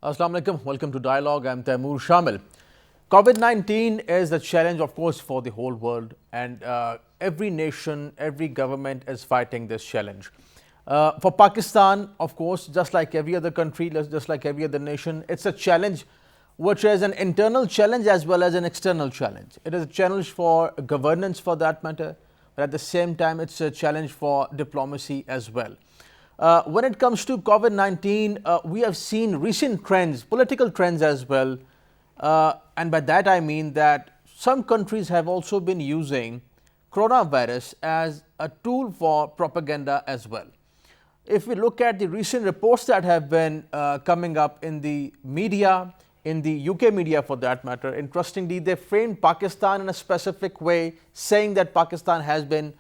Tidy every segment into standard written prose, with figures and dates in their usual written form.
Assalamu alaikum. Welcome to Dialogue. I'm Taimur Shamil. COVID-19 is a challenge, of course, for the whole world, and every nation, every government is fighting this challenge. For Pakistan, of course, just like every other country, just like every other nation, it's a challenge which is an internal challenge as well as an external challenge. It is a challenge for governance, for that matter, but at the same time, it's a challenge for diplomacy as well. When it comes to COVID-19, we have seen recent trends, political trends as well, and by that I mean that some countries have also been using coronavirus as a tool for propaganda as well. If we look at the recent reports that have been coming up in the media, in the UK media for that matter, interestingly, they framed Pakistan in a specific way, saying that Pakistan has been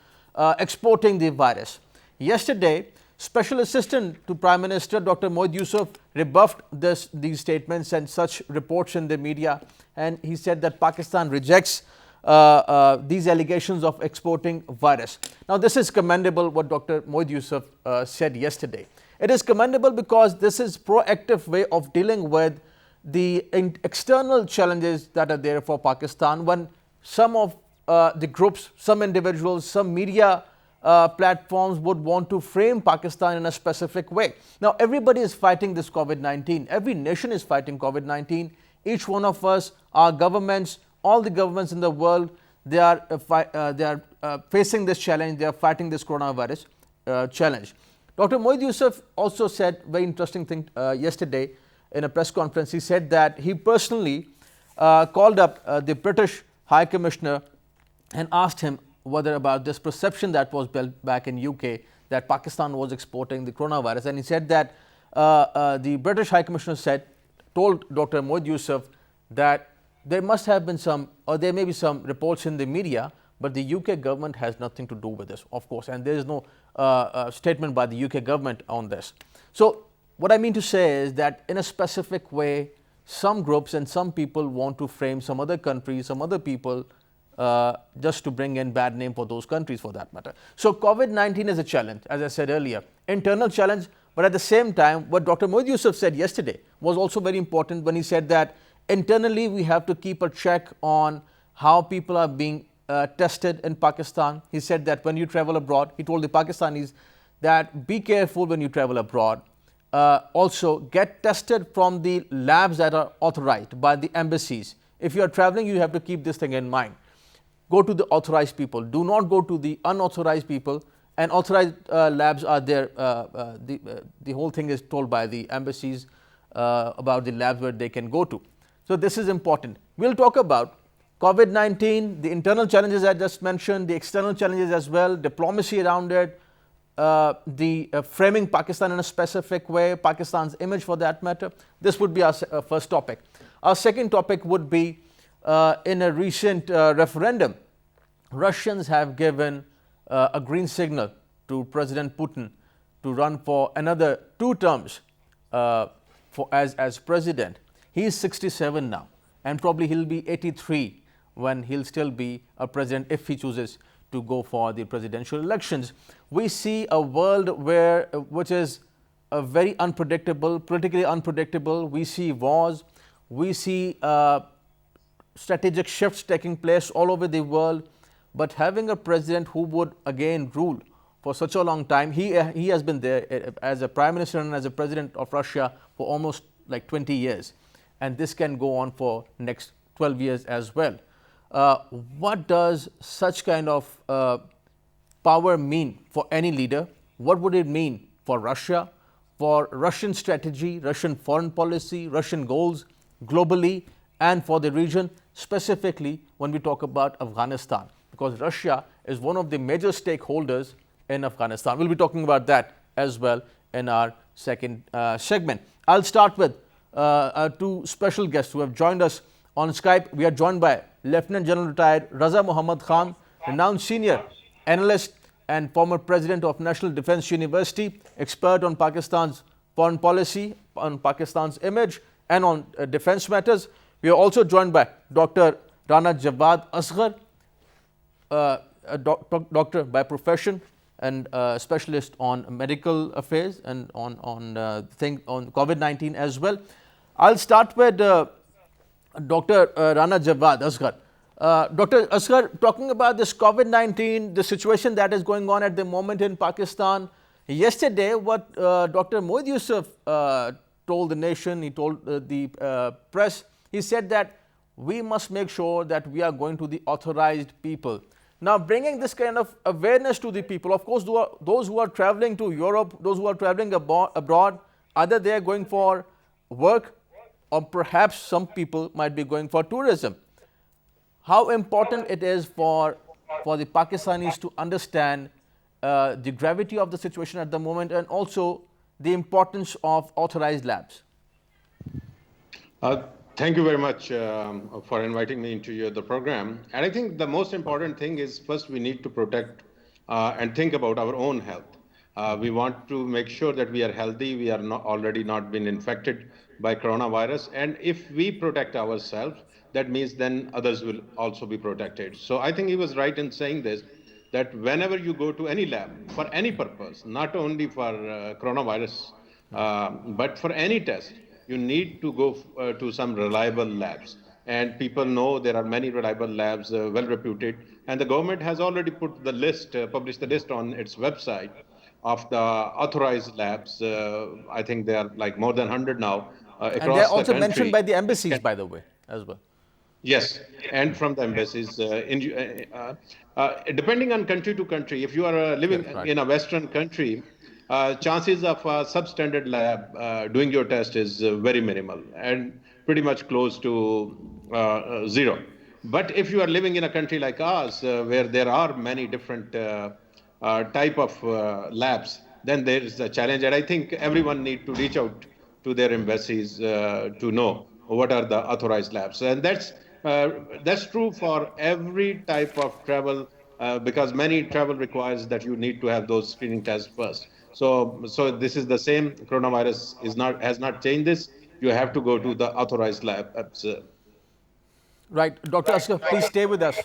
exporting the virus. Yesterday, Special Assistant to Prime Minister Dr. Mohd Yusuf rebuffed these statements and such reports in the media, and he said that Pakistan rejects these allegations of exporting virus. Now, this is commendable what Dr. Mohd Yusuf said yesterday. It is commendable because this is proactive way of dealing with the external challenges that are there for Pakistan when some of the groups, some individuals, some media platforms would want to frame Pakistan in a specific way. Now, everybody is fighting this COVID-19. Every nation is fighting COVID-19. Each one of us, our governments, all the governments in the world, they are facing this challenge. They are fighting this coronavirus challenge. Dr. Mohd Yusuf also said very interesting thing yesterday in a press conference. He said that he personally called up the British High Commissioner and asked him whether about this perception that was built back in UK that Pakistan was exporting the coronavirus, and he said that the British High Commissioner told Dr. Mohd Yusuf that there must have been some, or there may be some reports in the media, but the UK government has nothing to do with this, of course, and there is no statement by the UK government on this. So what I mean to say is that in a specific way, some groups and some people want to frame some other countries, some other people, just to bring in bad name for those countries for that matter. So COVID-19 is a challenge, as I said earlier, internal challenge, but at the same time, what Dr. Mohd Yusuf said yesterday was also very important when he said that internally we have to keep a check on how people are being tested in Pakistan. He said that when you travel abroad, he told the Pakistanis that be careful when you travel abroad. Also get tested from the labs that are authorized by the embassies. If you are traveling, you have to keep this thing in mind. Go to the authorized people. Do not go to the unauthorized people. And authorized labs are there. The whole thing is told by the embassies about the labs where they can go to. So this is important. We'll talk about COVID-19, the internal challenges I just mentioned, the external challenges as well, diplomacy around it, the framing Pakistan in a specific way, Pakistan's image for that matter. This would be our first topic. Our second topic would be in a recent referendum, Russians have given a green signal to President Putin to run for another 2 terms as president. He is 67 now, and probably he'll be 83 when he'll still be a president if he chooses to go for the presidential elections. We see a world which is very unpredictable, politically unpredictable. We see wars, we see strategic shifts taking place all over the world, but having a president who would again rule for such a long time, he has been there as a prime minister and as a president of Russia for almost like 20 years, and this can go on for next 12 years as well. What does such kind of power mean for any leader? What would it mean for Russia, for Russian strategy, Russian foreign policy, Russian goals globally, and for the region, specifically when we talk about Afghanistan, because Russia is one of the major stakeholders in Afghanistan. We'll be talking about that as well in our second segment. I'll start with our 2 special guests who have joined us on Skype. We are joined by Lieutenant General retired Raza Muhammad Khan, renowned senior analyst and former president of National Defence University, expert on Pakistan's foreign policy, on Pakistan's image, and on defence matters. We are also joined by Dr. Rana Jawad Asghar, a doctor by profession and specialist on medical affairs and on COVID-19 as well. I'll start with Dr. Rana Jawad Asghar. Dr. Asghar, talking about this COVID-19, the situation that is going on at the moment in Pakistan. Yesterday, what Dr. Mohid Yusuf told the nation, he told the press, he said that we must make sure that we are going to the authorized people. Now, bringing this kind of awareness to the people, of course, those who are traveling to Europe, those who are traveling abroad, either they are going for work or perhaps some people might be going for tourism. How important it is for the Pakistanis to understand the gravity of the situation at the moment and also the importance of authorized labs. Uh, Thank you very much for inviting me into the program. And I think the most important thing is first we need to protect and think about our own health. We want to make sure that we are healthy, we are not already not been infected by coronavirus. And if we protect ourselves, that means then others will also be protected. So I think he was right in saying this, that whenever you go to any lab for any purpose, not only for coronavirus, but for any test, you need to go to some reliable labs. And people know there are many reliable labs, well reputed. And the government has already put the list, published the list on its website of the authorized labs. I think there are like more than 100 now And they're across the also mentioned country. by the embassies, by the way, as well. Yes, and from the embassies. Depending on country to country, if you are Yes, living right. in a Western country, chances of a substandard lab doing your test is very minimal and pretty much close to zero. But if you are living in a country like ours, where there are many different type of labs, then there is a challenge. And I think everyone need to reach out to their embassies to know what are the authorized labs. And that's true for every type of travel, because many travel requires that you need to have those screening tests first. So this is the same. Coronavirus has not changed this. You have to go to the authorized labs. Right. Dr. Asghar, please stay with us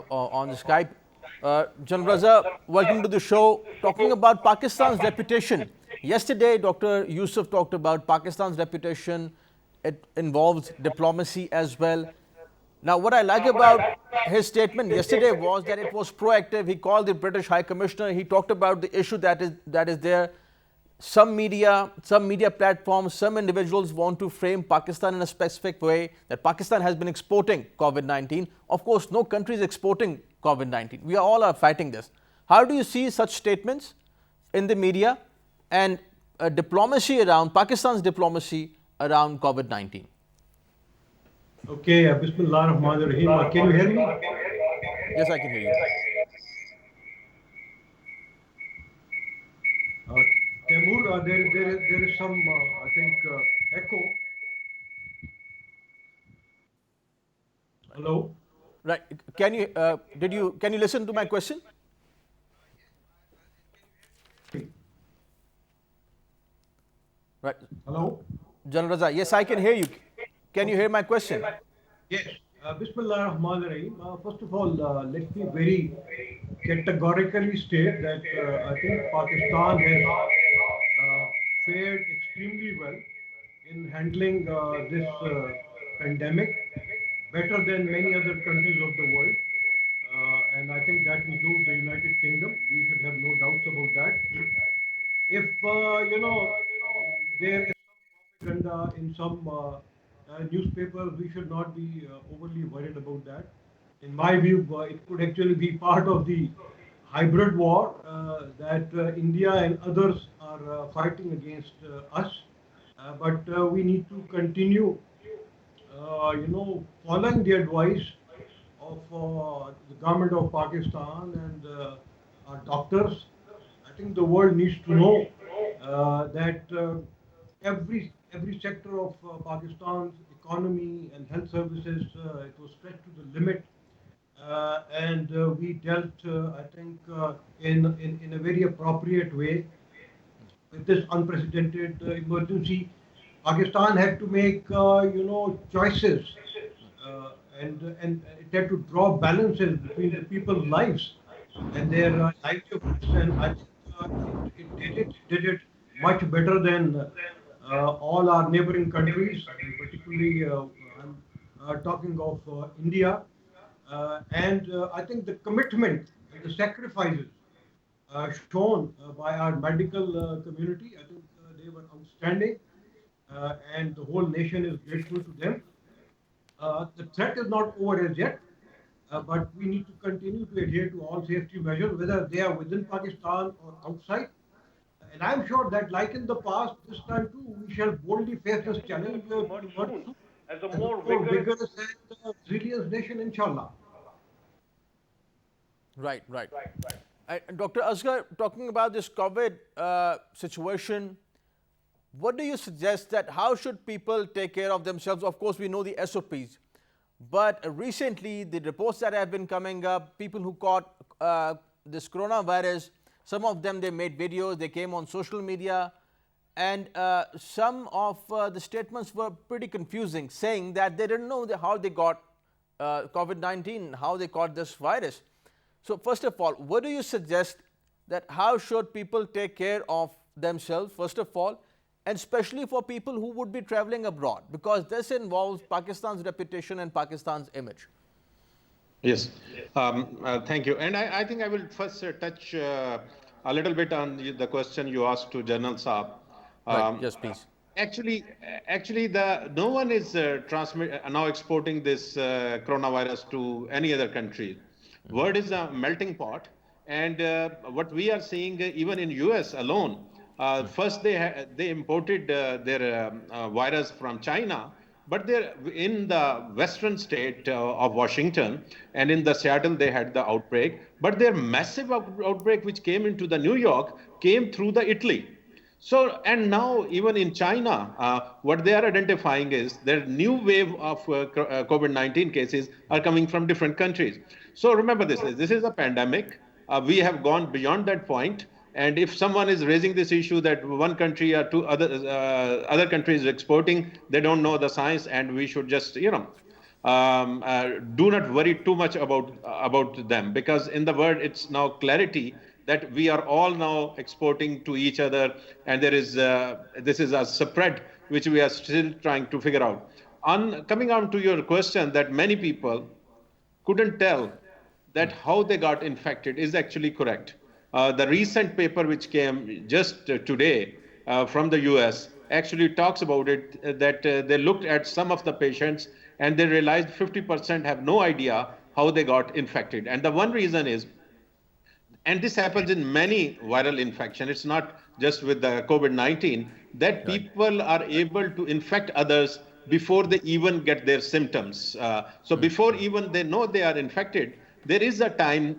on the Skype. General Raza, welcome to the show. Talking about Pakistan's reputation. Yesterday, Dr. Yusuf talked about Pakistan's reputation. It involves diplomacy as well. Now, what I like about his statement yesterday was that it was proactive. He called the British High Commissioner. He talked about the issue that is there. Some media platforms, some individuals want to frame Pakistan in a specific way, that Pakistan has been exporting COVID-19. Of course, no country is exporting COVID-19. We all are fighting this. How do you see such statements in the media and diplomacy around Pakistan's diplomacy around COVID-19? Okay, Bismillah ar-Rahman ar-Rahim. Can you hear me? Yes, I can hear you. Temur, there is some, I think, echo. Hello? Right. Can you listen to my question? Right. Hello? General Raza, yes, I can hear you. Can you hear my question? Yes. Bismillah ar-Rahman ar-Rahim. First of all, let me very categorically state that I think Pakistan has fared extremely well in handling this pandemic, better than many other countries of the world. And I think that includes the United Kingdom. We should have no doubts about that. If, there is propaganda in some newspapers, we should not be overly worried about that. In my view, it could actually be part of the hybrid war that India and others are fighting against us. But we need to continue, following the advice of the government of Pakistan and our doctors. I think the world needs to know that every sector of Pakistan's economy and health services, it was stretched to the limit. And we dealt, I think, in a very appropriate way with this unprecedented emergency. Pakistan had to make, choices, and it had to draw balances between the people's lives and their livelihoods. And I think it did it much better than all our neighboring countries, and particularly I'm talking of India. And I think the commitment and the sacrifices shown by our medical community, I think they were outstanding, and the whole nation is grateful to them. The threat is not over as yet, but we need to continue to adhere to all safety measures, whether they are within Pakistan or outside. And I'm sure that, like in the past, this time too, we shall boldly face this challenge to emerge soon as a more vigorous and resilient nation, inshallah. Right, right. And Dr. Asghar, talking about this COVID situation, what do you suggest that how should people take care of themselves? Of course, we know the SOPs, but recently the reports that have been coming up, people who caught this coronavirus, some of them they made videos, they came on social media, and some of the statements were pretty confusing, saying that they didn't know how they got COVID-19, how they caught this virus. So first of all, what do you suggest that how should people take care of themselves, first of all, and especially for people who would be traveling abroad, because this involves Pakistan's reputation and Pakistan's image? Yes, thank you. And I think I will first touch a little bit on the question you asked to General Saab. Right, yes, please. Actually, the no one is now exporting this coronavirus to any other country. World is a melting pot, and what we are seeing even in US alone, first they imported their virus from China, but they're in the western state of Washington and in the Seattle they had the outbreak, but their massive outbreak which came into the New York came through the Italy. So, and now even in China, what they are identifying is their new wave of COVID-19 cases are coming from different countries. So remember this is a pandemic. We have gone beyond that point. And if someone is raising this issue that one country or two other countries exporting, they don't know the science, and we should just do not worry too much about them, because in the world it's now clarity that we are all now exporting to each other, and there is this is a spread which we are still trying to figure out. On coming on to your question, that many people couldn't tell that how they got infected is actually correct. The recent paper which came just today from the US actually talks about it, that they looked at some of the patients and they realized 50% have no idea how they got infected. And the one reason is, and this happens in many viral infection, it's not just with the COVID-19, that Right. people are able to infect others before they even get their symptoms. So before even they know they are infected, there is a time,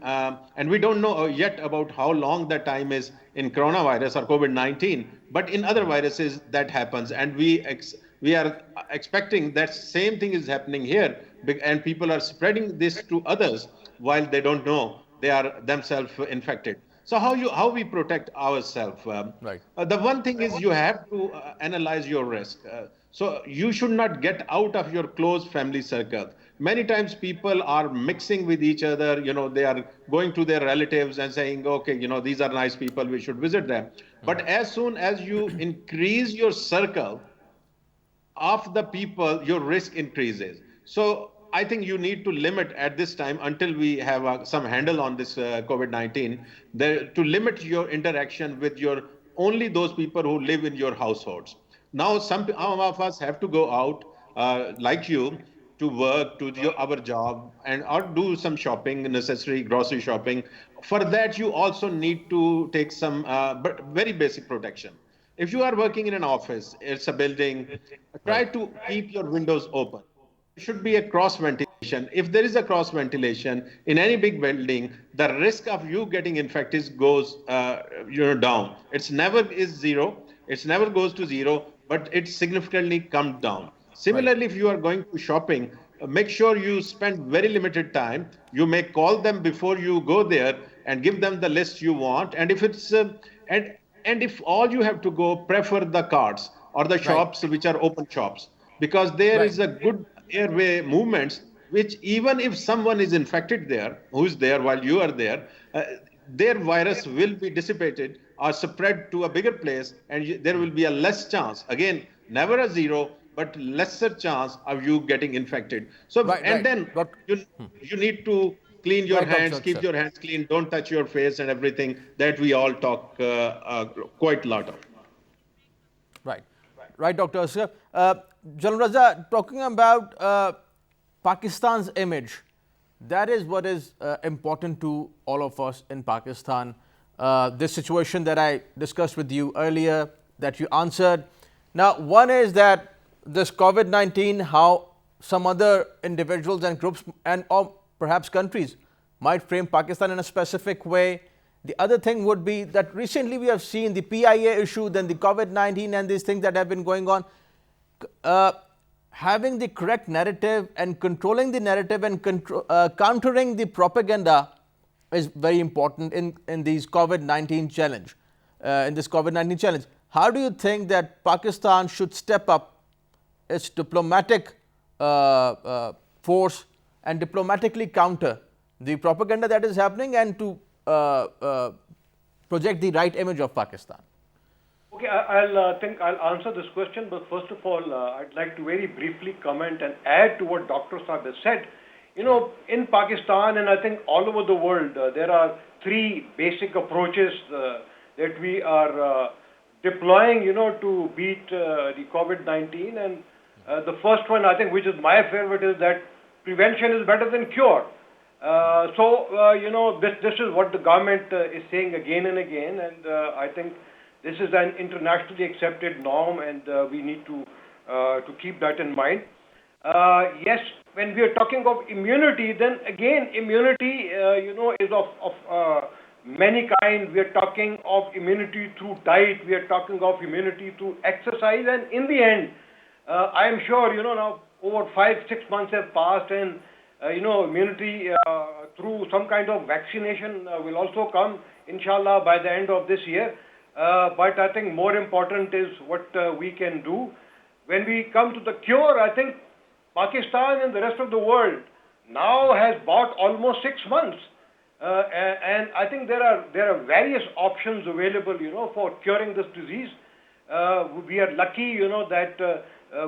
and we don't know yet about how long the time is in coronavirus or COVID-19, but in other viruses that happens, and we are expecting that same thing is happening here, and people are spreading this to others while they don't know they are themselves infected. So how we protect ourselves? Right. The one thing is you have to analyze your risk. So you should not get out of your close family circle. Many times people are mixing with each other. They are going to their relatives and saying, okay, these are nice people, we should visit them. But as soon as you increase your circle of the people, your risk increases. So I think you need to limit at this time, until we have some handle on this COVID-19, to limit your interaction with your only those people who live in your households. Now, some of us have to go out, like you, to work, to our job, and or do some shopping, necessary grocery shopping. For that, you also need to take some but very basic protection. If you are working in an office, it's a building, try Right. to keep your windows open. There should be a cross ventilation. If there is a cross ventilation in any big building, the risk of you getting infected goes down. It's never is zero. It's never goes to zero, but it significantly comes down. Right. Similarly, if you are going to shopping, make sure you spend very limited time. You may call them before you go there and give them the list you want. And if it's and and if all you have to go, prefer the carts or the Right. shops which are open shops, because there Right. is a good airway movements, which even if someone is infected there, who is there while you are there, their virus will be dissipated are spread to a bigger place, and there will be a less chance. Again, never a zero, but lesser chance of you getting infected. So, Right, and right. then you need to clean your Right, hands, Dr. keep Akshay. your hands clean, don't touch your face and everything that we all talk quite a lot of. Right. Right, Dr. Asghar. General Raza, talking about Pakistan's image, that is what is important to all of us in Pakistan. This situation that I discussed with you earlier, that you answered. Now, one is that this COVID-19, how some other individuals and groups and or perhaps countries might frame Pakistan in a specific way. The other thing would be that recently we have seen the PIA issue, then the COVID-19 and these things that have been going on. Having the correct narrative and controlling the narrative and countering the propaganda is very important in these COVID-19 challenge, in this COVID-19 challenge. How do you think that Pakistan should step up its diplomatic force and diplomatically counter the propaganda that is happening and to project the right image of Pakistan? Okay, I'll answer this question, but first of all, I'd like to very briefly comment and add to what Dr. Saab has said. You know, in Pakistan and I think all over the world, there are three basic approaches that we are deploying, you know, to beat the COVID-19. And the first one, I think, which is my favorite, is that prevention is better than cure. You know, this is what the government is saying again and again, and I think this is an internationally accepted norm, and we need to keep that in mind. Yes, when we are talking of immunity, then again, immunity, you know, is of many kinds. We are talking of immunity through diet. We are talking of immunity through exercise, and in the end, I am sure, you know, now over 5-6 months have passed, and you know, immunity through some kind of vaccination will also come, inshallah, by the end of this year. But I think more important is what we can do. When we come to the cure, I think Pakistan and the rest of the world now has bought almost 6 months. And I think there are various options available, you know, for curing this disease. We are lucky, you know, that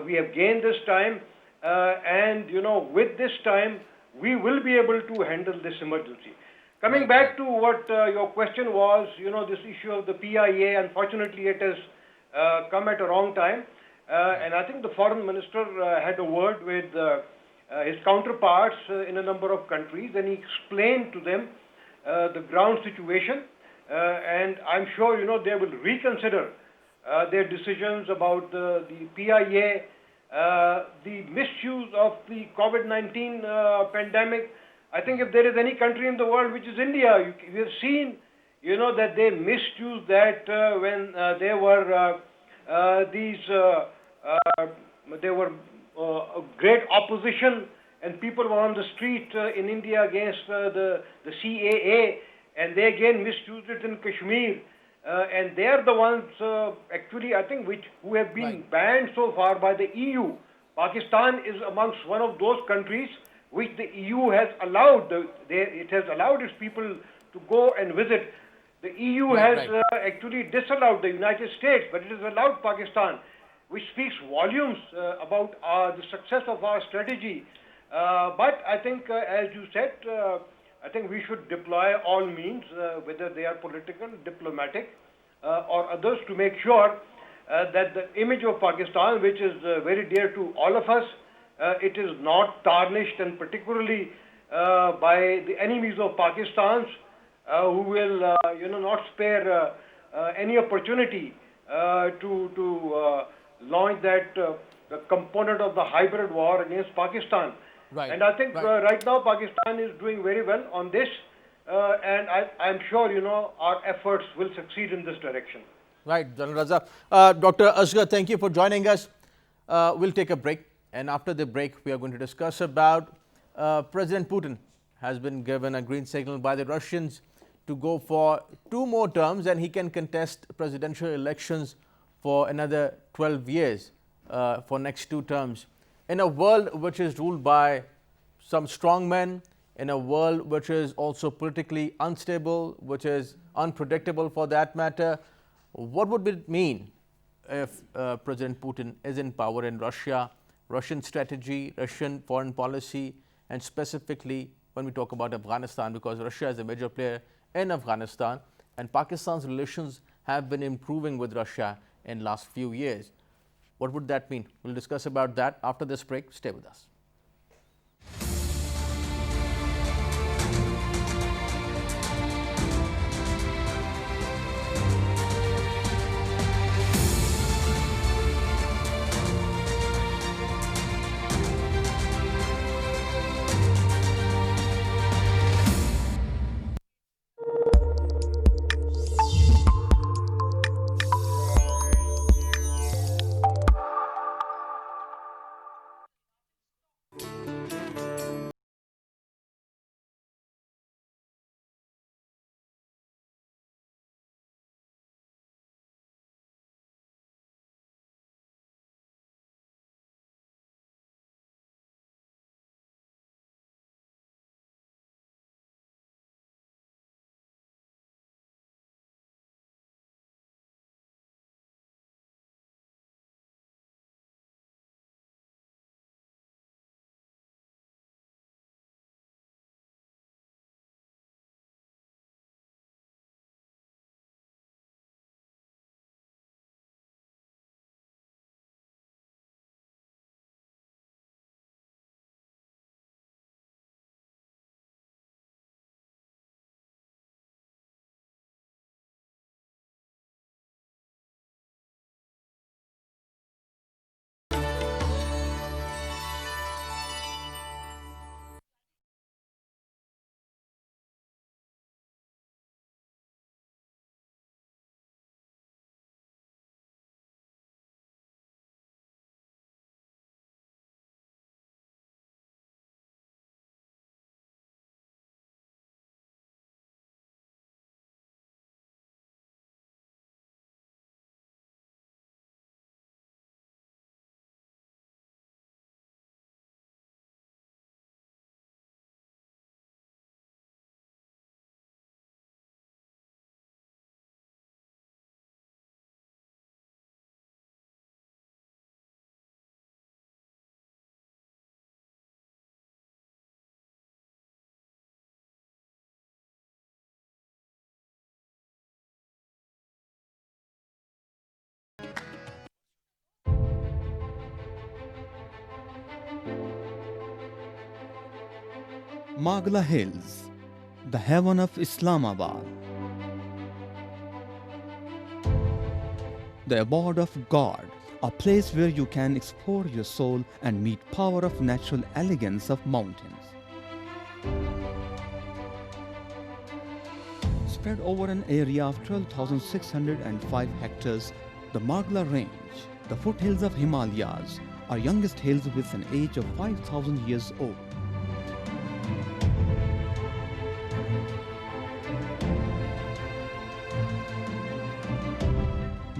we have gained this time. And, you know, with this time, we will be able to handle this emergency. Coming back to what your question was, you know, this issue of the PIA, unfortunately it has come at a wrong time. And I think the foreign minister had a word with his counterparts in a number of countries, and he explained to them the ground situation. And I'm sure, you know, they will reconsider their decisions about the PIA, the misuse of the COVID-19 pandemic. I think if there is any country in the world, which is India, we have seen, you know, that they misused that when there were there were great opposition and people were on the street in India against the CAA, and they again misused it in Kashmir. And they are the ones, actually, I think, who have been banned so far by the EU. Pakistan is amongst one of those countries which the EU has allowed. It has allowed its people to go and visit. The EU has actually disallowed the United States, but it has allowed Pakistan, which speaks volumes about the success of our strategy. But I think, as you said, I think we should deploy all means, whether they are political, diplomatic, or others, to make sure that the image of Pakistan, which is very dear to all of us, it is not tarnished, and particularly by the enemies of Pakistan, who will, you know, not spare any opportunity to launch that the component of the hybrid war against Pakistan. And I think right now Pakistan is doing very well on this, and I'm sure, you know, our efforts will succeed in this direction. Right, General Raza. Dr. Asghar, thank you for joining us. We'll take a break, and after the break, we are going to discuss about President Putin has been given a green signal by the Russians to go for 2 more terms, and he can contest presidential elections for another 12 years for next 2 terms. In a world which is ruled by some strong men, in a world which is also politically unstable, which is unpredictable for that matter. What would it mean if President Putin is in power in Russia, Russian strategy, Russian foreign policy, and specifically when we talk about Afghanistan, because Russia is a major player in Afghanistan and Pakistan's relations have been improving with Russia in last few years. What would that mean? We'll discuss about that after this break. Stay with us. Magla Hills, the heaven of Islamabad. The abode of God, a place where you can explore your soul and meet power of natural elegance of mountains. Spread over an area of 12,605 hectares, the Magla Range, the foothills of Himalayas, are youngest hills with an age of 5,000 years old.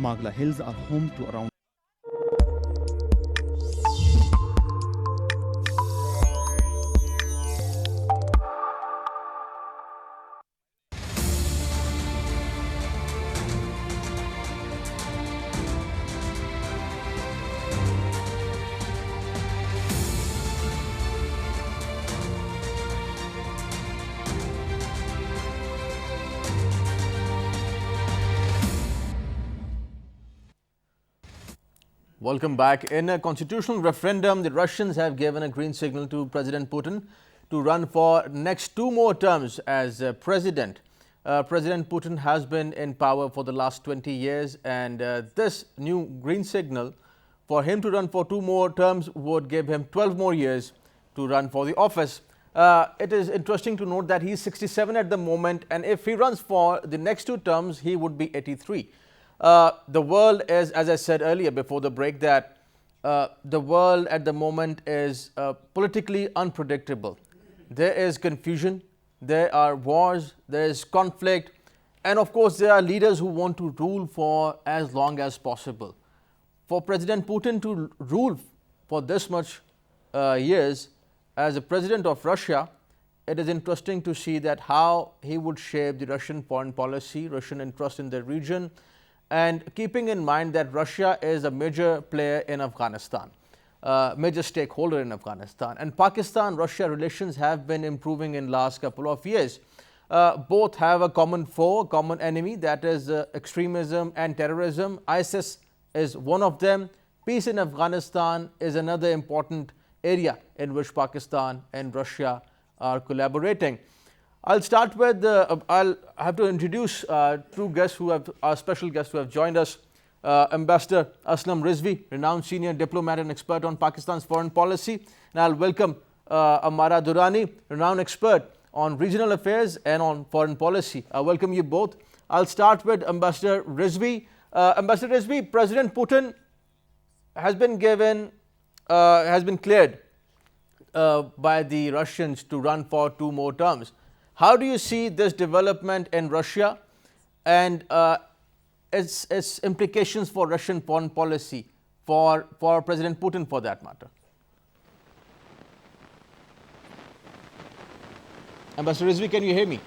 Magla Hills are home to around Welcome back. In a constitutional referendum, the Russians have given a green signal to President Putin to run for next 2 more terms as president. President Putin has been in power for the last 20 years and this new green signal for him to run for 2 more terms would give him 12 more years to run for the office. It is interesting to note that he is 67 at the moment, and if he runs for the next 2 terms, he would be 83. The world is, as I said earlier before the break, that the world at the moment is politically unpredictable. There is confusion, there are wars, there is conflict, and of course there are leaders who want to rule for as long as possible. For President Putin to rule for this much years as a president of Russia it is interesting to see that how he would shape the Russian foreign policy, Russian interest in the region, and keeping in mind that Russia is a major player in Afghanistan, major stakeholder in Afghanistan, and Pakistan-Russia relations have been improving in last couple of years. Both have a common foe, common enemy, that is extremism and terrorism. ISIS is one of them. Peace in Afghanistan is another important area in which Pakistan and Russia are collaborating. I'll start with, I'll have to introduce two guests who have, our special guests who have joined us. Ambassador Aslam Rizvi, renowned senior diplomat and expert on Pakistan's foreign policy. And I'll welcome Amara Durrani, renowned expert on regional affairs and on foreign policy. I welcome you both. I'll start with Ambassador Rizvi. Ambassador Rizvi, President Putin has been cleared by the Russians to run for 2 more terms. How do you see this development in Russia and its implications for Russian foreign policy, for President Putin for that matter? Ambassador Rizvi, can you hear me?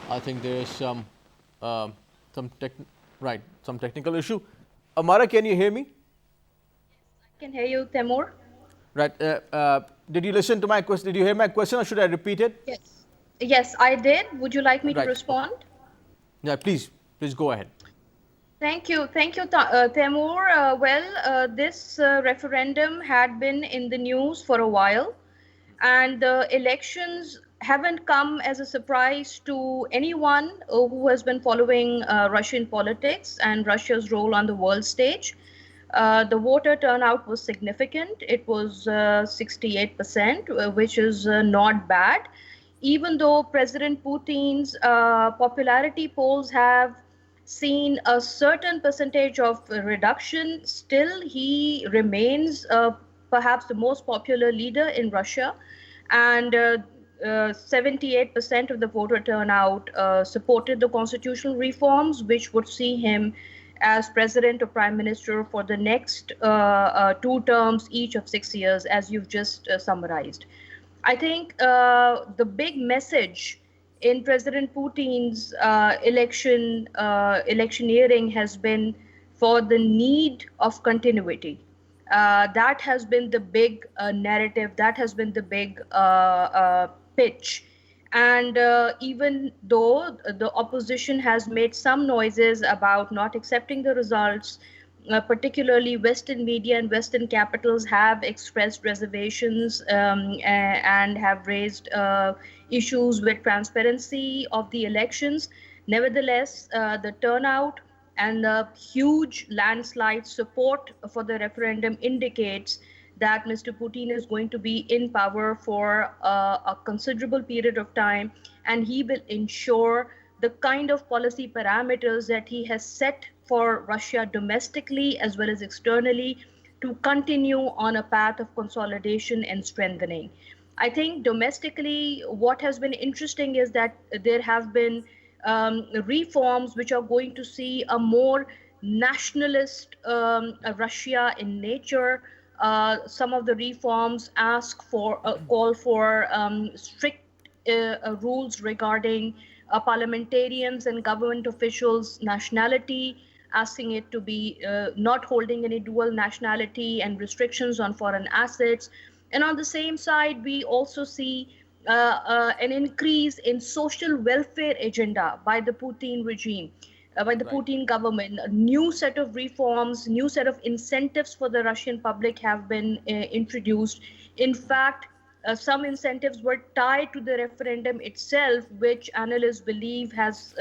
I think there is some technical issue. Amara, can you hear me? I can hear you, Temur. Right. Did you listen to my question? Did you hear my question, or should I repeat it? Yes. Yes, I did. Would you like me to Right. respond? Yeah, please go ahead. Thank you, Temur. This referendum had been in the news for a while, and the elections haven't come as a surprise to anyone who has been following Russian politics and Russia's role on the world stage. The voter turnout was significant. It was 68%, which is not bad. Even though President Putin's popularity polls have seen a certain percentage of reduction, still he remains perhaps the most popular leader in Russia, and 78% of the voter turnout supported the constitutional reforms, which would see him as president or prime minister for the next 2 terms, each of 6 years, as you've just summarized. I think the big message in President Putin's electioneering has been for the need of continuity. That has been the big narrative, that has been the big pitch. And even though the opposition has made some noises about not accepting the results, particularly Western media and Western capitals have expressed reservations and have raised issues with transparency of the elections. Nevertheless, the turnout and the huge landslide support for the referendum indicates that Mr. Putin is going to be in power for a considerable period of time, and he will ensure the kind of policy parameters that he has set for Russia domestically as well as externally to continue on a path of consolidation and strengthening. I think domestically, what has been interesting is that there have been reforms which are going to see a more nationalist Russia in nature. Some of the reforms call for strict rules regarding parliamentarians and government officials' nationality, asking it to be not holding any dual nationality, and restrictions on foreign assets. And on the same side, we also see an increase in social welfare agenda by the Putin regime, by the Putin government. A new set of reforms, new set of incentives for the Russian public have been introduced. In fact, some incentives were tied to the referendum itself, which analysts believe has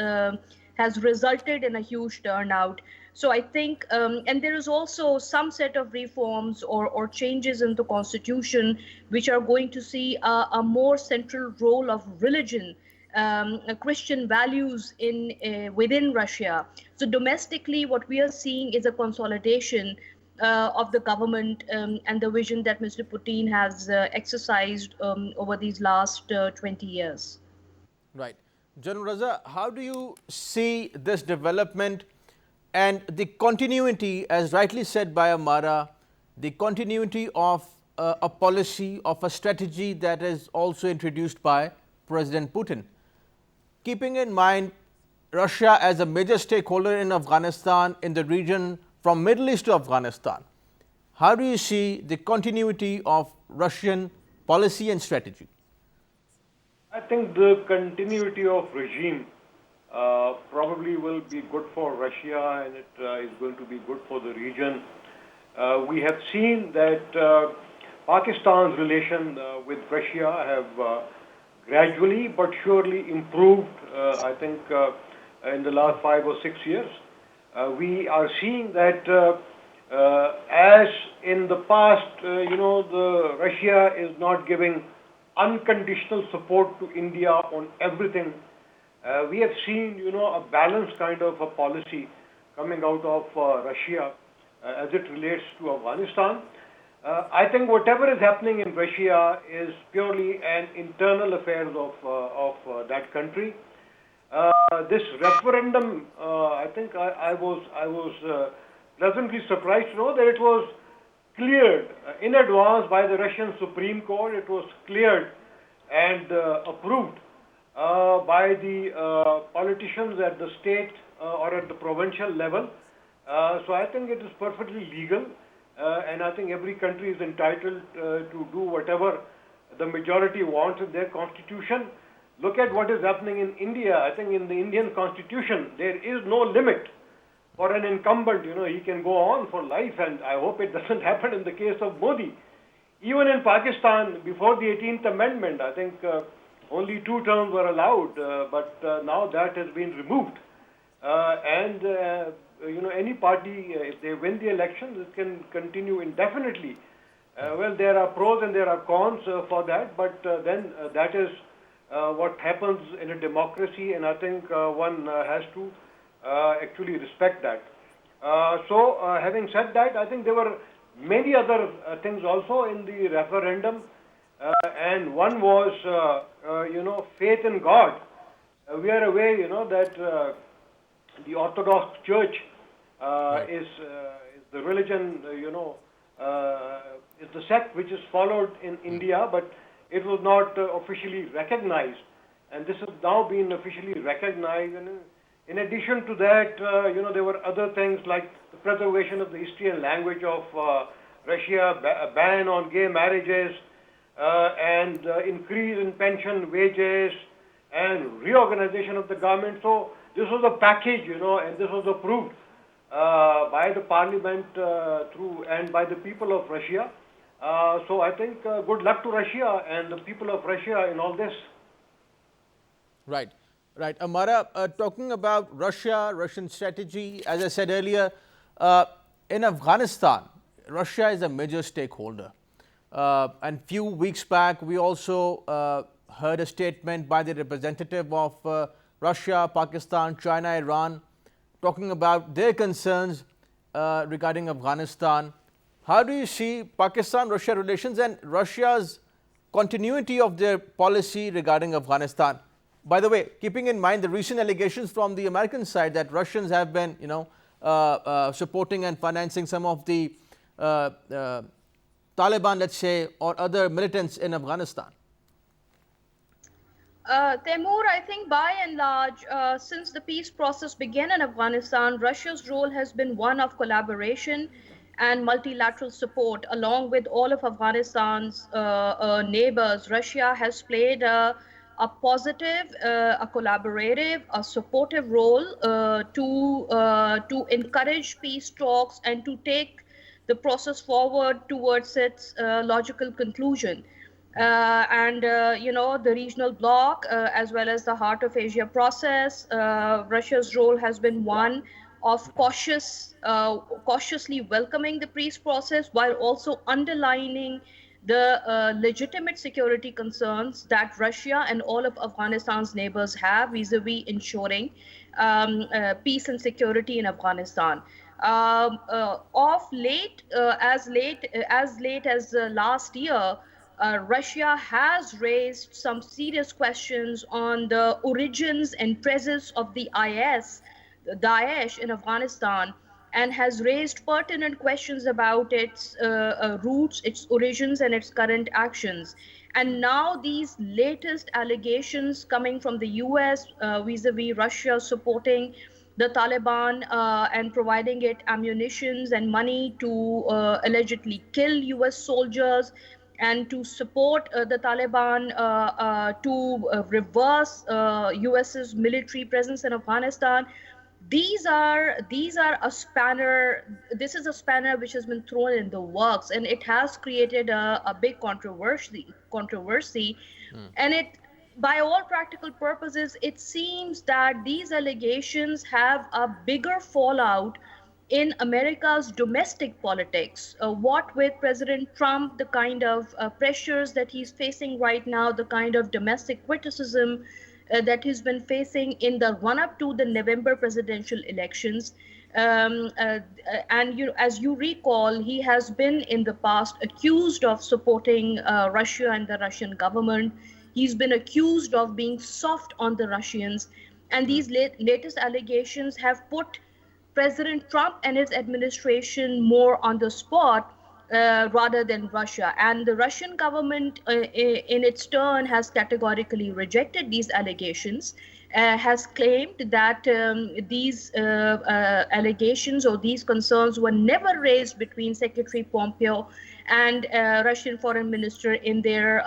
resulted in a huge turnout. So I think, and there is also some set of reforms or changes in the constitution which are going to see a more central role of religion, Christian values within Russia. So domestically, what we are seeing is a consolidation of the government and the vision that Mr. Putin has exercised over these last 20 years. Right. General Raza, how do you see this development and the continuity, as rightly said by Amara, the continuity of a policy, of a strategy that is also introduced by President Putin. Keeping in mind Russia as a major stakeholder in Afghanistan, in the region from Middle East to Afghanistan, how do you see the continuity of Russian policy and strategy? I think the continuity of regime probably will be good for Russia, and it is going to be good for the region. We have seen that Pakistan's relation with Russia have gradually but surely improved, I think, in the last 5 or 6 years. We are seeing that as in the past, the Russia is not giving unconditional support to India on everything. We have seen, a balanced kind of a policy coming out of Russia as it relates to Afghanistan. I think whatever is happening in Russia is purely an internal affair of that country. This referendum, I think I was pleasantly surprised to know that it was cleared in advance by the Russian Supreme Court. It was cleared and approved by the politicians at the state or at the provincial level. So I think it is perfectly legal, and I think every country is entitled to do whatever the majority wants in their constitution. Look at what is happening in India. I think in the Indian constitution, there is no limit for an incumbent. He can go on for life, and I hope it doesn't happen in the case of Modi. Even in Pakistan, before the 18th Amendment, I think only 2 terms were allowed, but now that has been removed. Any party, if they win the elections, it can continue indefinitely. Well, there are pros and there are cons for that, but then that is what happens in a democracy, and I think one has to actually respect that. Having said that, I think there were many other things also in the referendum, and one was, faith in God. We are aware, that the Orthodox Church is the religion, is the sect which is followed in India, but it was not officially recognized, and this has now been officially recognized. And in addition to that, there were other things like the preservation of the history and language of Russia, a ban on gay marriages, and increase in pension, wages, and reorganization of the government. So this was a package, and this was approved by the parliament through and by the people of Russia. So I think good luck to Russia and the people of Russia in all this. Right, right. Amara, talking about Russia, Russian strategy, as I said earlier, in Afghanistan, Russia is a major stakeholder. And few weeks back, we also heard a statement by the representative of Russia, Pakistan, China, Iran, talking about their concerns regarding Afghanistan. How do you see Pakistan-Russia relations and Russia's continuity of their policy regarding Afghanistan? By the way, keeping in mind the recent allegations from the American side that Russians have been, supporting and financing some of the Taliban, let's say, or other militants in Afghanistan. Taimur, I think by and large, since the peace process began in Afghanistan, Russia's role has been one of collaboration and multilateral support. Along with all of Afghanistan's neighbors, Russia has played a positive, a collaborative, a supportive role to encourage peace talks and to take the process forward towards its logical conclusion. The regional bloc, as well as the Heart of Asia process, Russia's role has been one of cautiously welcoming the peace process while also underlining the legitimate security concerns that Russia and all of Afghanistan's neighbors have vis-a-vis ensuring peace and security in Afghanistan. Of late, as late as last year, Russia has raised some serious questions on the origins and presence of the Daesh in Afghanistan, and has raised pertinent questions about its roots, its origins, and its current actions. And now these latest allegations coming from the US vis-a-vis Russia supporting the Taliban and providing it ammunitions and money to allegedly kill US soldiers and to support the Taliban to reverse US's military presence in Afghanistan. These are a spanner. This is a spanner which has been thrown in the works, and it has created a big controversy. And it, by all practical purposes, it seems that these allegations have a bigger fallout in America's domestic politics. What with President Trump, the kind of pressures that he's facing right now, the kind of domestic criticism that he's been facing in the run up to the November presidential elections. And as you recall, he has been in the past accused of supporting Russia and the Russian government. He's been accused of being soft on the Russians. And these latest allegations have put President Trump and his administration more on the spot rather than Russia. And the Russian government, in its turn, has categorically rejected these allegations, has claimed that these allegations or these concerns were never raised between Secretary Pompeo and Russian foreign minister in their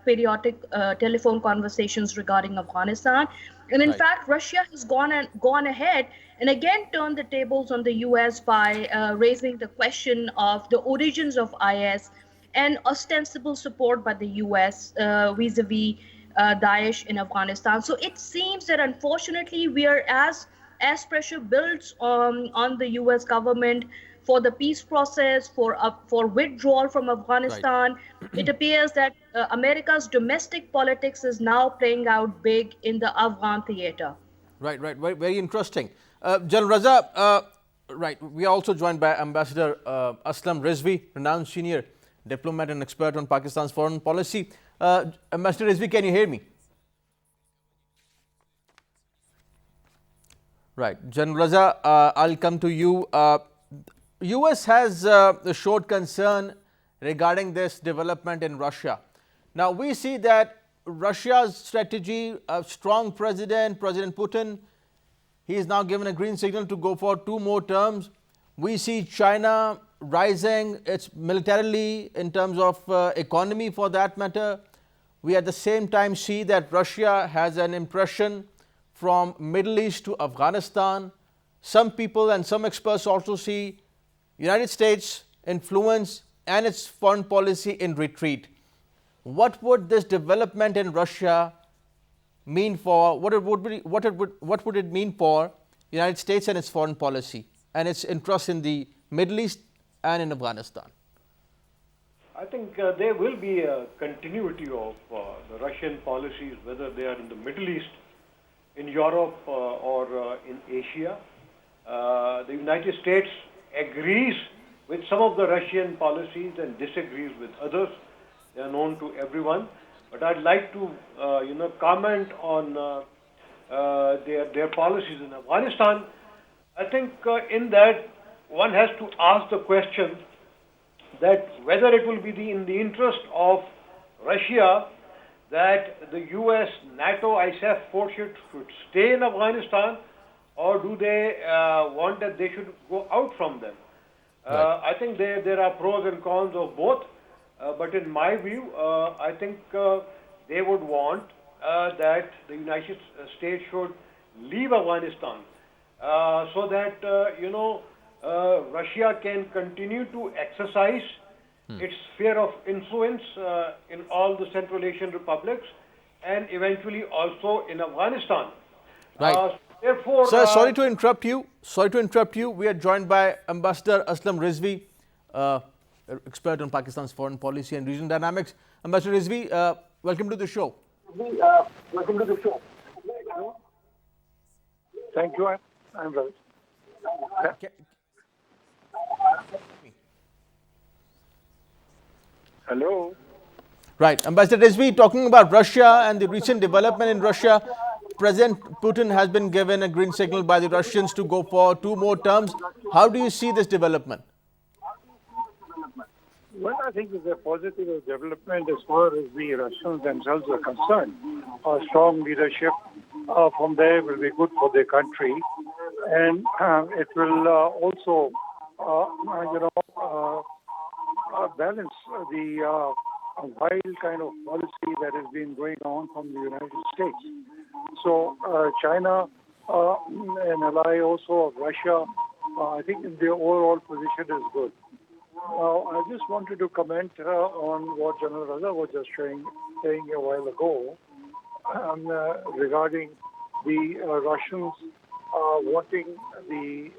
periodic telephone conversations regarding Afghanistan. And in fact, Russia has gone ahead and again turned the tables on the US by raising the question of the origins of IS and ostensible support by the US vis-a-vis Daesh in Afghanistan. So it seems that unfortunately we are, as pressure builds on the US government for the peace process, for withdrawal from Afghanistan, it appears that America's domestic politics is now playing out big in the Afghan theater. Right, right, very, very interesting. General Raza, right, we are also joined by Ambassador Aslam Rizvi, renowned senior diplomat and expert on Pakistan's foreign policy. Ambassador Rizvi, can you hear me? Right, General Raza, I'll come to you. US has showed concern regarding this development in Russia. Now we see that Russia's strategy, a strong president, President Putin, he is now given a green signal to go for 2 more terms. We see China rising, it's militarily in terms of economy for that matter. We at the same time see that Russia has an impression from Middle East to Afghanistan. Some people and some experts also see United States influence and its foreign policy in retreat. What would this development in Russia mean for, what would it mean for United States and its foreign policy and its interest in the Middle East and in Afghanistan? I think there will be a continuity of the Russian policies, whether they are in the Middle East, in Europe, or in Asia. The United States agrees with some of the Russian policies and disagrees with others. They are known to everyone. But I'd like to, comment on their policies in Afghanistan. I think in that one has to ask the question that whether it will be in the interest of Russia that the US, NATO, ISAF forces should stay in Afghanistan, or do they want that they should go out from them? I think there are pros and cons of both, but in my view, I think they would want that the United States should leave Afghanistan so that, Russia can continue to exercise its sphere of influence in all the Central Asian republics and eventually also in Afghanistan. Right. Therefore, Sir, sorry to interrupt you. Sorry to interrupt you. We are joined by Ambassador Aslam Rizvi, expert on Pakistan's foreign policy and regional dynamics. Ambassador Rizvi, welcome to the show. Welcome to the show. Thank you. I'm well. Hello. Right. Ambassador Rizvi, talking about Russia and the recent development in Russia, President Putin has been given a green signal by the Russians to go for 2 more terms. How do you see this development? Well, I think it's a positive development as far as the Russians themselves are concerned. A strong leadership from there will be good for their country, and it will also, balance the wild kind of policy that has been going on from the United States. So China, an ally also of Russia, I think their overall position is good. I just wanted to comment on what General Raza was just saying a while ago regarding the Russians wanting the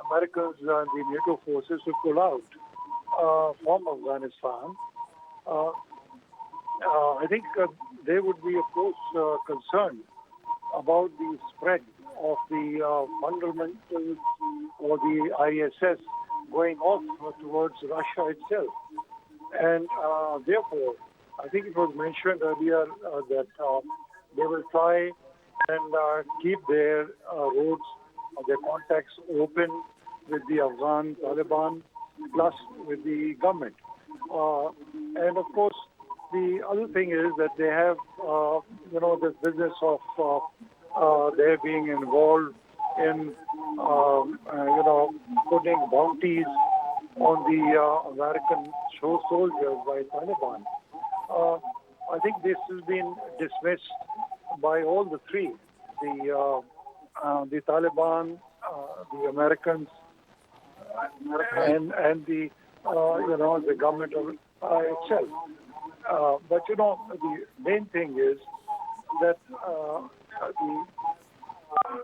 Americans and the NATO forces to pull out from Afghanistan. I think they would be, of course, concerned about the spread of the fundamentals or the ISS going off towards Russia itself. And therefore, I think it was mentioned earlier that they will try and keep their roads, their contacts open with the Afghan Taliban, plus with the government. And of course, the other thing is that they have, this business of their being involved in, putting bounties on the American soldiers by Taliban. I think this has been dismissed by all the three: the Taliban, the Americans, and the the government of itself. But the main thing is that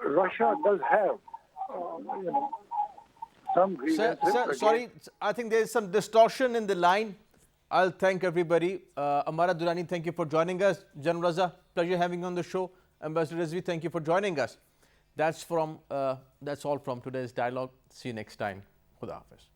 Russia does have some grievances. Sir, sorry, I think there is some distortion in the line. I'll thank everybody. Amara Durrani, thank you for joining us. General Raza, pleasure having you on the show. Ambassador Rizvi, thank you for joining us. That's all from today's dialogue. See you next time. Khuda Hafiz.